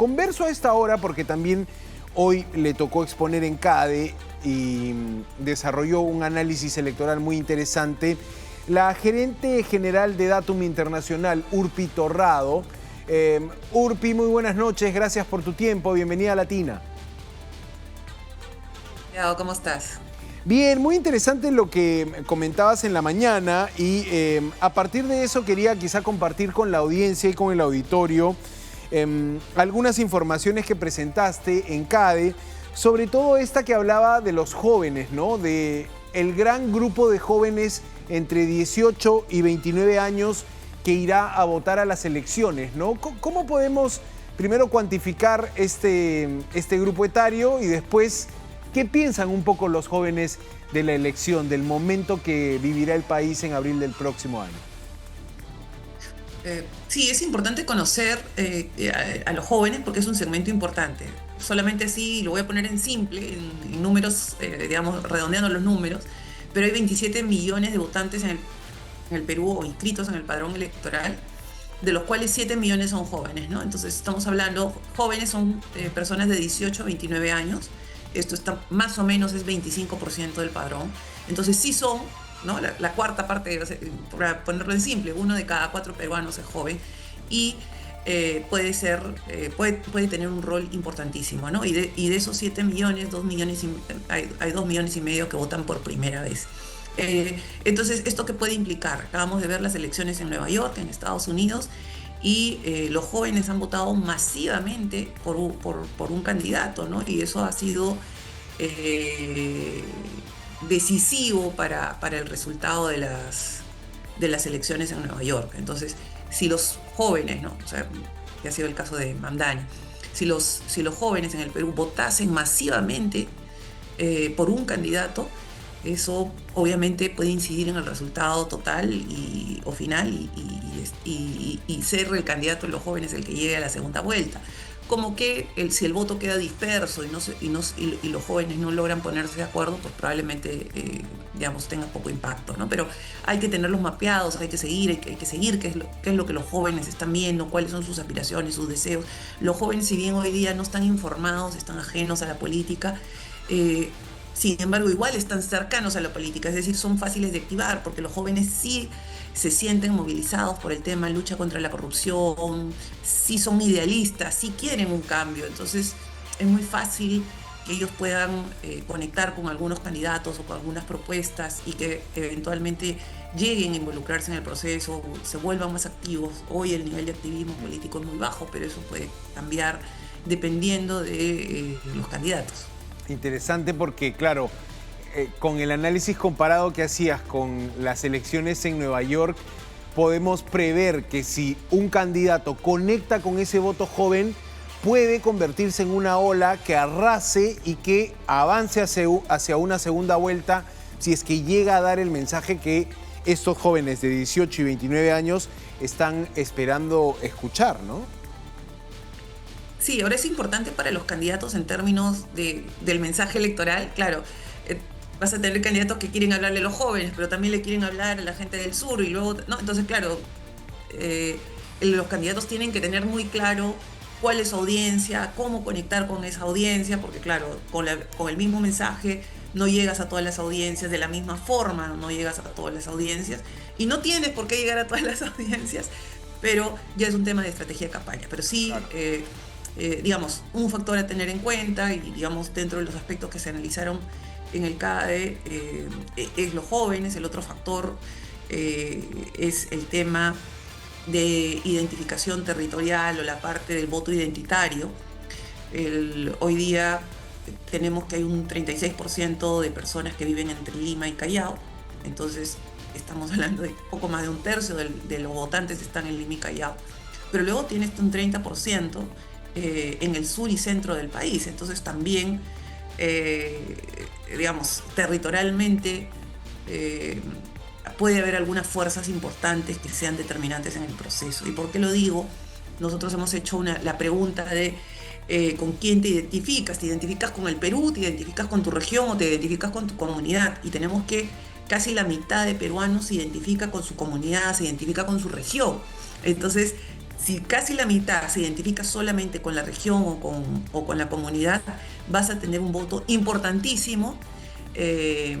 Converso a esta hora porque también hoy le tocó exponer en CADE y desarrolló un análisis electoral muy interesante la gerente general de Datum Internacional, Urpi Torrado. Urpi, muy buenas noches, gracias por tu tiempo, bienvenida a Latina. ¿Cómo estás? Bien, muy interesante lo que comentabas en la mañana y a partir de eso quería quizá compartir con la audiencia y con el auditorio algunas informaciones que presentaste en CADE, sobre todo esta que hablaba de los jóvenes, ¿no? De el gran grupo de jóvenes entre 18 y 29 años que irá a votar a las elecciones, ¿no? ¿Cómo podemos primero cuantificar este grupo etario y después qué piensan un poco los jóvenes de la elección, del momento que vivirá el país en abril del próximo año? Sí, es importante conocer a los jóvenes porque es un segmento importante. Solamente así, lo voy a poner en simple, en números, digamos, redondeando los números, pero hay 27 millones de votantes en el Perú o inscritos en el padrón electoral, de los cuales 7 millones son jóvenes, ¿no? Entonces estamos hablando, jóvenes son personas de 18 a 29 años, esto está más o menos es 25% del padrón, entonces sí son, ¿no? La cuarta parte, para ponerlo en simple, 1 de cada 4 peruanos es joven y puede tener un rol importantísimo, ¿no? Y de esos 7 millones, hay 2 millones y medio que votan por primera vez. Entonces, ¿esto qué puede implicar? Acabamos de ver las elecciones en Nueva York, en Estados Unidos, y los jóvenes han votado masivamente por un candidato, ¿no? Y eso ha sido decisivo para el resultado de las elecciones en Nueva York. Entonces, si los jóvenes, ¿no? O sea, que ha sido el caso de Mamdani, si los jóvenes en el Perú votasen masivamente por un candidato, eso obviamente puede incidir en el resultado total o final y ser el candidato de los jóvenes el que llegue a la segunda vuelta. Como que si el voto queda disperso y los jóvenes no logran ponerse de acuerdo, pues probablemente digamos, tenga poco impacto, ¿no? Pero hay que tenerlos mapeados, hay que seguir qué es lo que los jóvenes están viendo, cuáles son sus aspiraciones, sus deseos. Los jóvenes, si bien hoy día no están informados, están ajenos a la política, sin embargo, igual están cercanos a la política, es decir, son fáciles de activar porque los jóvenes sí se sienten movilizados por el tema lucha contra la corrupción, sí son idealistas, sí quieren un cambio. Entonces, es muy fácil que ellos puedan conectar con algunos candidatos o con algunas propuestas y que eventualmente lleguen a involucrarse en el proceso, se vuelvan más activos. Hoy el nivel de activismo político es muy bajo, pero eso puede cambiar dependiendo de los candidatos. Interesante porque, claro, con el análisis comparado que hacías con las elecciones en Nueva York, podemos prever que si un candidato conecta con ese voto joven, puede convertirse en una ola que arrase y que avance hacia una segunda vuelta si es que llega a dar el mensaje que estos jóvenes de 18 y 29 años están esperando escuchar, ¿no? Sí, ahora es importante para los candidatos en términos del mensaje electoral. Claro, vas a tener candidatos que quieren hablarle a los jóvenes, pero también le quieren hablar a la gente del sur y luego, ¿no? Entonces, claro, los candidatos tienen que tener muy claro cuál es su audiencia, cómo conectar con esa audiencia, porque claro, con el mismo mensaje no llegas a todas las audiencias, de la misma forma no llegas a todas las audiencias y no tienes por qué llegar a todas las audiencias, pero ya es un tema de estrategia de campaña. Pero sí, claro. Digamos, un factor a tener en cuenta y digamos dentro de los aspectos que se analizaron en el CADE es los jóvenes. El otro factor es el tema de identificación territorial o la parte del voto identitario. Hoy día tenemos que hay un 36% de personas que viven entre Lima y Callao, entonces estamos hablando de poco más de un tercio de los votantes están en Lima y Callao, pero luego tienes un 30% en el sur y centro del país, entonces también digamos territorialmente puede haber algunas fuerzas importantes que sean determinantes en el proceso. ¿Y por qué lo digo? Nosotros hemos hecho la pregunta de con quién te identificas. ¿Te identificas con el Perú? ¿Te identificas con tu región? ¿O te identificas con tu comunidad? Y tenemos que casi la mitad de peruanos se identifica con su comunidad, se identifica con su región. Entonces, Si casi la mitad se identifica solamente con la región o con la comunidad, vas a tener un voto importantísimo, eh,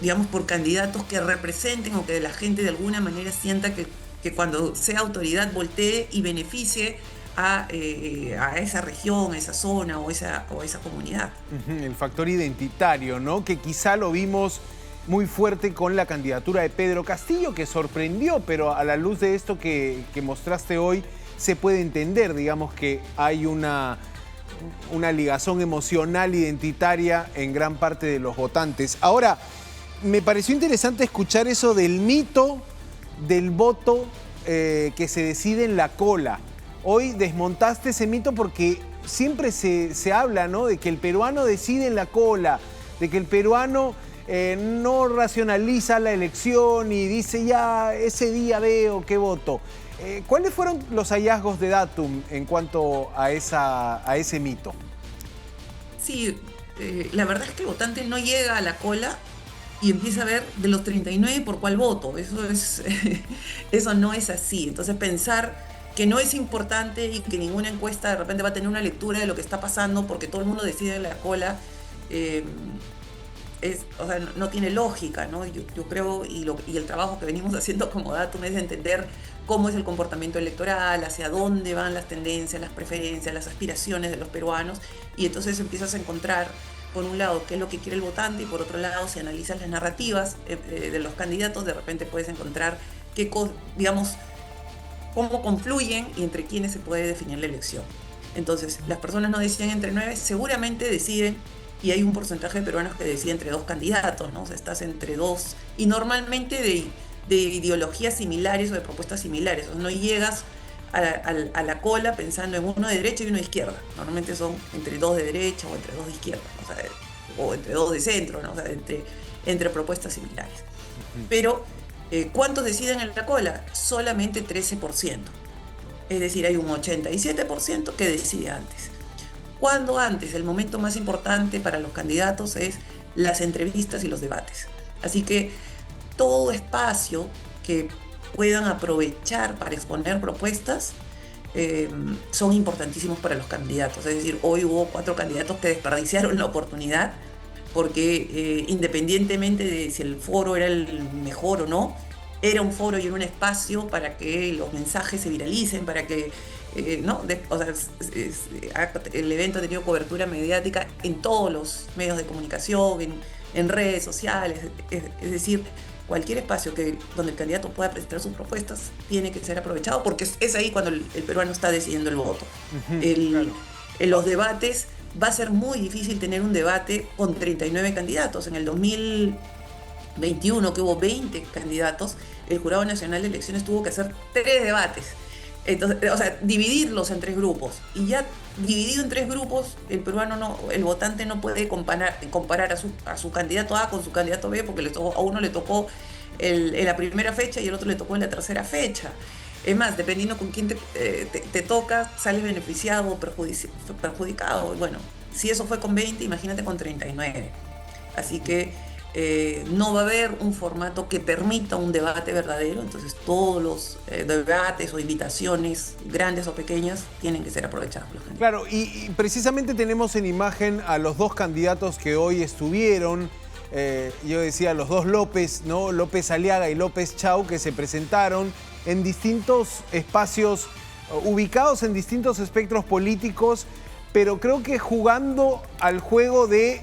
digamos, por candidatos que representen o que la gente de alguna manera sienta que cuando sea autoridad voltee y beneficie a esa región, a esa zona o esa comunidad. El factor identitario, ¿no? Que quizá lo vimos muy fuerte con la candidatura de Pedro Castillo, que sorprendió, pero a la luz de esto que mostraste hoy, se puede entender, digamos, que hay una ligazón emocional identitaria en gran parte de los votantes. Ahora, me pareció interesante escuchar eso del mito del voto que se decide en la cola. Hoy desmontaste ese mito porque siempre se habla, ¿no?, de que el peruano decide en la cola, de que el peruano no racionaliza la elección y dice ya ese día veo qué voto. ¿Cuáles fueron los hallazgos de Datum en cuanto a ese mito? Sí, la verdad es que el votante no llega a la cola y empieza a ver de los 39 por cuál voto. Eso no es así. Entonces pensar que no es importante y que ninguna encuesta de repente va a tener una lectura de lo que está pasando porque todo el mundo decide en la cola, o sea, no tiene lógica, ¿no? Yo creo, y el trabajo que venimos haciendo como Datum es entender cómo es el comportamiento electoral, hacia dónde van las tendencias, las preferencias, las aspiraciones de los peruanos, y entonces empiezas a encontrar, por un lado, qué es lo que quiere el votante, y por otro lado, si analizas las narrativas de los candidatos, de repente puedes encontrar digamos, cómo confluyen y entre quiénes se puede definir la elección. Entonces, las personas no deciden entre 9, seguramente deciden, y hay un porcentaje de peruanos que decide entre 2 candidatos, ¿no? O sea, estás entre 2, y normalmente de ideologías similares o de propuestas similares. O sea, no llegas a la cola pensando en uno de derecha y uno de izquierda. Normalmente son entre 2 de derecha o entre 2 de izquierda, o sea, o entre 2 de centro, ¿no? O sea, entre propuestas similares. Pero, ¿cuántos deciden en la cola? Solamente 13%. Es decir, hay un 87% que decide antes. Cuando antes, el momento más importante para los candidatos es las entrevistas y los debates. Así que todo espacio que puedan aprovechar para exponer propuestas son importantísimos para los candidatos. Es decir, hoy hubo 4 candidatos que desperdiciaron la oportunidad porque independientemente de si el foro era el mejor o no, era un foro y era un espacio para que los mensajes se viralicen, para que ¿no? O sea, el evento ha tenido cobertura mediática en todos los medios de comunicación, en redes sociales, es decir, cualquier espacio donde el candidato pueda presentar sus propuestas tiene que ser aprovechado porque es ahí cuando el peruano está decidiendo el voto. Claro. En los debates va a ser muy difícil tener un debate con 39 candidatos. En el 2021, que hubo 20 candidatos, el Jurado Nacional de Elecciones tuvo que hacer 3 debates. Entonces, o sea, dividirlos en 3 grupos. Y ya dividido en 3 grupos, el votante no puede comparar a su candidato A con su candidato B, porque a uno le tocó en la primera fecha y el otro le tocó en la tercera fecha. Es más, dependiendo con quién te toca, sales beneficiado o perjudicado. Bueno, si eso fue con 20, imagínate con 39. Así que no va a haber un formato que permita un debate verdadero, entonces todos los debates o invitaciones, grandes o pequeñas, tienen que ser aprovechados. Claro, y precisamente tenemos en imagen a los 2 candidatos que hoy estuvieron, yo decía los 2 López, ¿no? López Aliaga y López Chau, que se presentaron en distintos espacios, ubicados en distintos espectros políticos, pero creo que jugando al juego de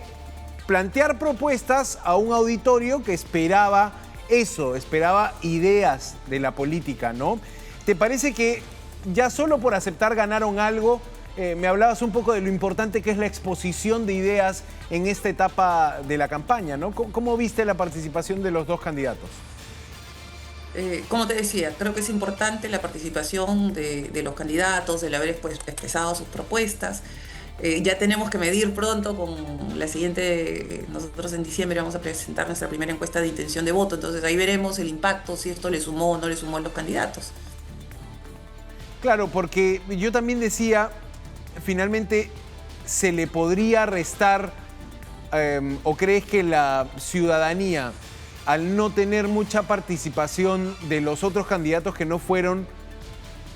plantear propuestas a un auditorio que esperaba eso, esperaba ideas de la política, ¿no? ¿Te parece que ya solo por aceptar ganaron algo? Me hablabas un poco de lo importante que es la exposición de ideas en esta etapa de la campaña, ¿no? ¿Cómo viste la participación de los 2 candidatos? Como te decía, creo que es importante la participación de los candidatos, el haber expresado sus propuestas. Ya tenemos que medir pronto con la siguiente, nosotros en diciembre vamos a presentar nuestra primera encuesta de intención de voto, entonces ahí veremos el impacto, si esto le sumó o no le sumó a los candidatos. Claro, porque yo también decía, finalmente, ¿se le podría restar o crees que la ciudadanía, al no tener mucha participación de los otros candidatos que no fueron,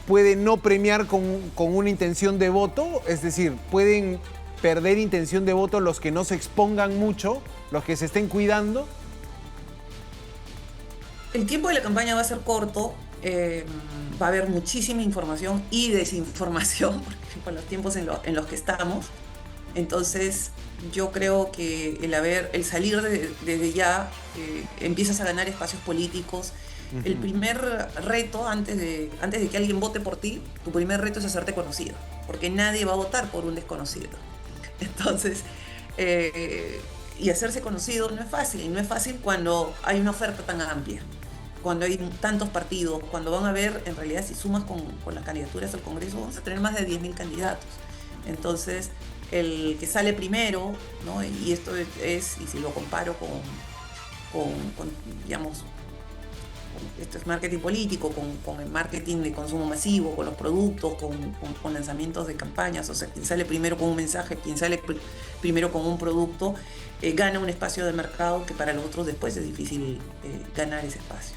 puede no premiar con una intención de voto, es decir, pueden perder intención de voto los que no se expongan mucho, los que se estén cuidando. El tiempo de la campaña va a ser corto, va a haber muchísima información y desinformación por los tiempos en los que estamos. Entonces, yo creo que el salir desde ya, empiezas a ganar espacios políticos. El primer reto, antes de que alguien vote por ti, tu primer reto es hacerte conocido, porque nadie va a votar por un desconocido. Entonces, y hacerse conocido no es fácil, y no es fácil cuando hay una oferta tan amplia, cuando hay tantos partidos, cuando van a ver, en realidad, si sumas con las candidaturas al Congreso, vamos a tener más de 10.000 candidatos. Entonces, el que sale primero, ¿no? Y esto es, y si lo comparo digamos, esto es marketing político, con el marketing de consumo masivo, con los productos, con lanzamientos de campañas. O sea, quien sale primero con un mensaje, quien sale primero con un producto, gana un espacio de mercado que para los otros después es difícil ganar ese espacio.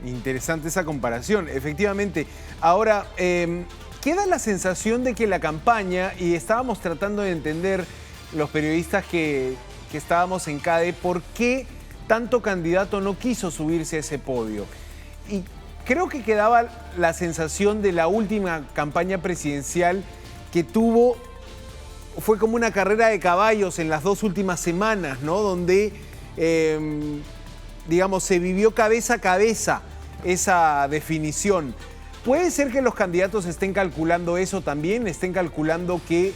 Interesante esa comparación, efectivamente. Ahora, queda la sensación de que la campaña, y estábamos tratando de entender los periodistas que estábamos en CADE, por qué tanto candidato no quiso subirse a ese podio. Y creo que quedaba la sensación de la última campaña presidencial que fue como una carrera de caballos en las 2 últimas semanas, ¿no? Donde, digamos, se vivió cabeza a cabeza esa definición. ¿Puede ser que los candidatos estén calculando eso también? ¿Estén calculando que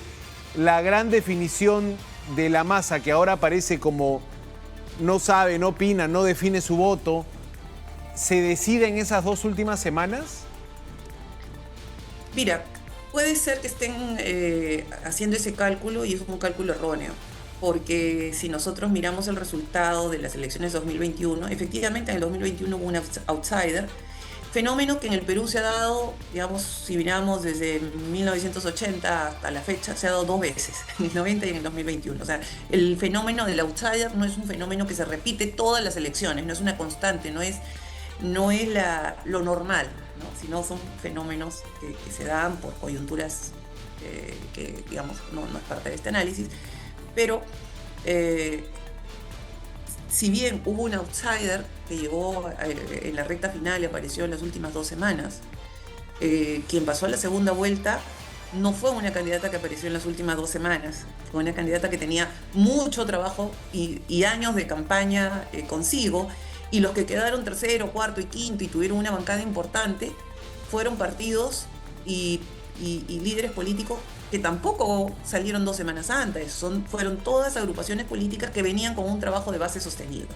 la gran definición de la masa, que ahora parece como no sabe, no opina, no define su voto, se decide en esas 2 últimas semanas? Mira, puede ser que estén haciendo ese cálculo y es un cálculo erróneo, porque si nosotros miramos el resultado de las elecciones 2021, efectivamente en el 2021 hubo un outsider, fenómeno que en el Perú se ha dado, digamos, si miramos desde 1980 hasta la fecha, se ha dado 2 veces, en el 90 y en el 2021. O sea, el fenómeno del outsider no es un fenómeno que se repite todas las elecciones, no es una constante, no es lo normal, ¿no? Sino son fenómenos que se dan por coyunturas que, digamos, no es parte de este análisis. Pero si bien hubo un outsider que llegó en la recta final y apareció en las últimas 2 semanas, quien pasó a la segunda vuelta no fue una candidata que apareció en las últimas 2 semanas, fue una candidata que tenía mucho trabajo y años de campaña consigo, y los que quedaron tercero, cuarto y quinto y tuvieron una bancada importante fueron partidos y líderes políticos que tampoco salieron 2 semanas antes, fueron todas agrupaciones políticas que venían con un trabajo de base sostenido.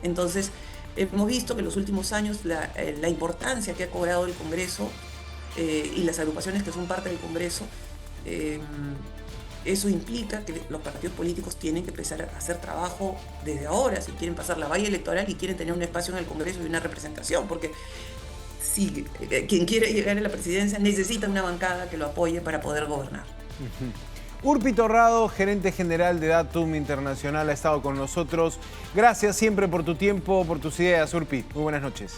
Entonces, hemos visto que en los últimos años la importancia que ha cobrado el Congreso y las agrupaciones que son parte del Congreso, eso implica que los partidos políticos tienen que empezar a hacer trabajo desde ahora, si quieren pasar la valla electoral y quieren tener un espacio en el Congreso y una representación, porque si quien quiere llegar a la presidencia necesita una bancada que lo apoye para poder gobernar. Urpi Torrado, gerente general de Datum Internacional, ha estado con nosotros. Gracias siempre por tu tiempo, por tus ideas, Urpi. Muy buenas noches.